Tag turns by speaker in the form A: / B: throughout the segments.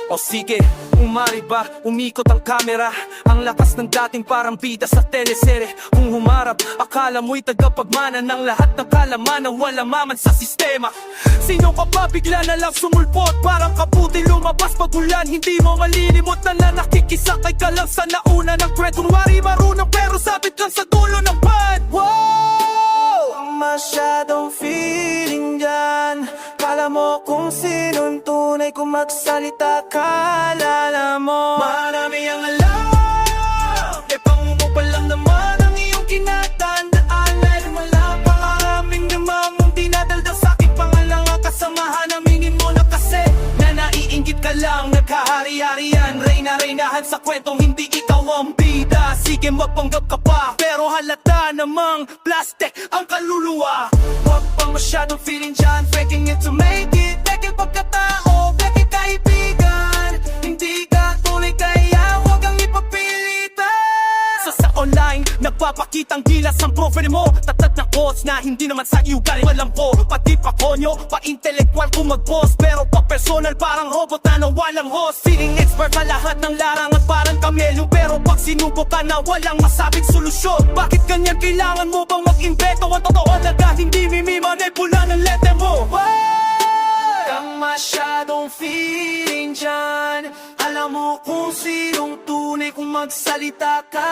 A: O sige, umari ba, umikot ang kamera. Ang lakas ng dating parang bida sa telesere. Kung humarap, akala mo'y tagapagmana ng lahat ng kalaman na wala maman sa sistema. Sino ka ba bigla na lang sumulpot? Parang kaputi lumabas pag ulan. Hindi mo malilimot na nakikisakay ka lang sa nauna ng kwento. Kunwari marunong pero sabit lang sa dulo ng pan. Wow! Masyadong feeling dyan. Kala mo kung sinong tunay, kung magsalita kalala mo marami ang alam. Pangungupal lang naman ang iyong kinatandaan. Wala pa karaming namang dinadaldal sa aking pangalang kasamahan. Aminin mo na kasi na naiinggit ka lang. Nagkahari-harian, reyna-reynahan sa kwentong hindi ikaw ang bida. Sige magpanggap ka pa, pero halata namang plastic ang kaluluwa. Huwag pang masyadong feeling dyan, faking it to make it. Faking pagkatao, faking kaibigan. Hindi ka tunay kaya huwag kang ipapilitan. Sa online, nagpapakitang gilas ang profile mo. Tatat na quotes na hindi naman sa iyo galing. Walang po, pati pa konyo, pa-intellectual kung mag-boss. Pero pa-personal parang robot na walang host. Feeling expert sa lahat ng larangan parang kamelyo. Pero pag sinubo ka na walang masabing solusyon. Bakit ganyan kailangan mo bang mag-invento? Ang totoo na hindi mimimanipula ng letter mo. Kang masyadong feeling dyan. Alam mo kung sinong tunay, kung magsalita ka.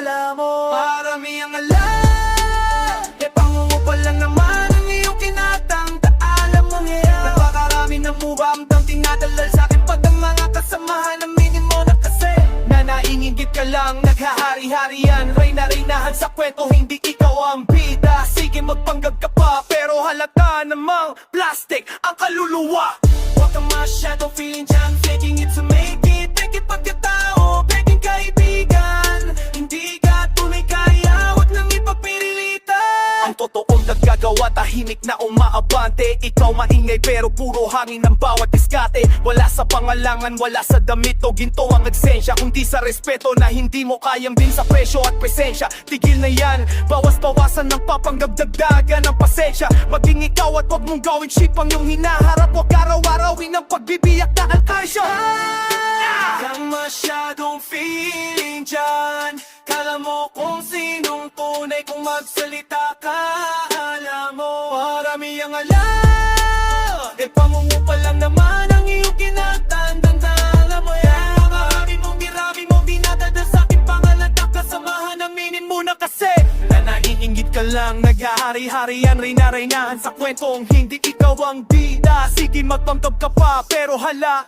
A: Alam mo marami ang alam. Pangungupal lang naman ang iyong kinatanda. Alam mo ngayon napakarami ng mubamdang tinadalal sa akin pag ang mga kasamahan. Aminin mo na kasi na naiinggit ka lang. Naghahari-harian, reyna-reynahan sa kwento, hindi ikaw ang bida. Sige magpanggap ka pa, pero halata namang plastic ang kaluluwa. Huwag kang masyadong feeling dyan, faking it to make it. Faking pagkatao, faking kaibigan. Hindi ka tunay kaya, huwag nang ipapilitan. Ang totoong naggagawa, tahimik na umaabante. Ikaw maingay pero puro hangin ng bawat diskate. Wala sa pangalangan, wala sa damit o ginto ang eksensya, kundi sa respeto na hindi mo kayang din sa presyo at presensya. Tigil na yan, bawas-bawasan ng papanggagdagdagan ng pasensya. Maging ikaw at huwag mong gawin cheap ang iyong hinaharap. Huwag araw-arawin ang pagbibiyak na alkansya. Kang masyadong feeling dyan. Kala mo kung sinong tunay, kung magsalita ka. Alam mo marami ang alam. Pangungupal lang naman ang iyong kinatandanda. Alam mo yan, marami mong dinadadal sa aking pangalan na kasamahan. Aminin mo na kasi na naiinggit ka lang. Naghahari-harian, reyna-reynahan sa kwentong hindi ikaw ang bida. Sige magpanggap ka pa, pero hala,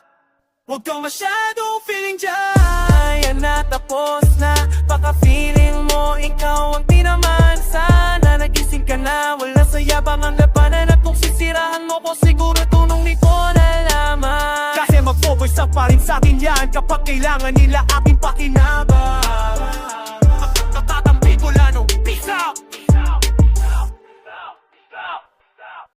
A: huwag kang masyadong feeling dyan. Yan na tapos na, baka feeling mo ikaw ang di naman. Sana nagising ka na, wala sa yabang ang labanan. At kung sisirahan mo ko siguro tunong di ko nalaman. Kasi mag-focus pa rin sa akin yan kapag kailangan nila aking pakinabang.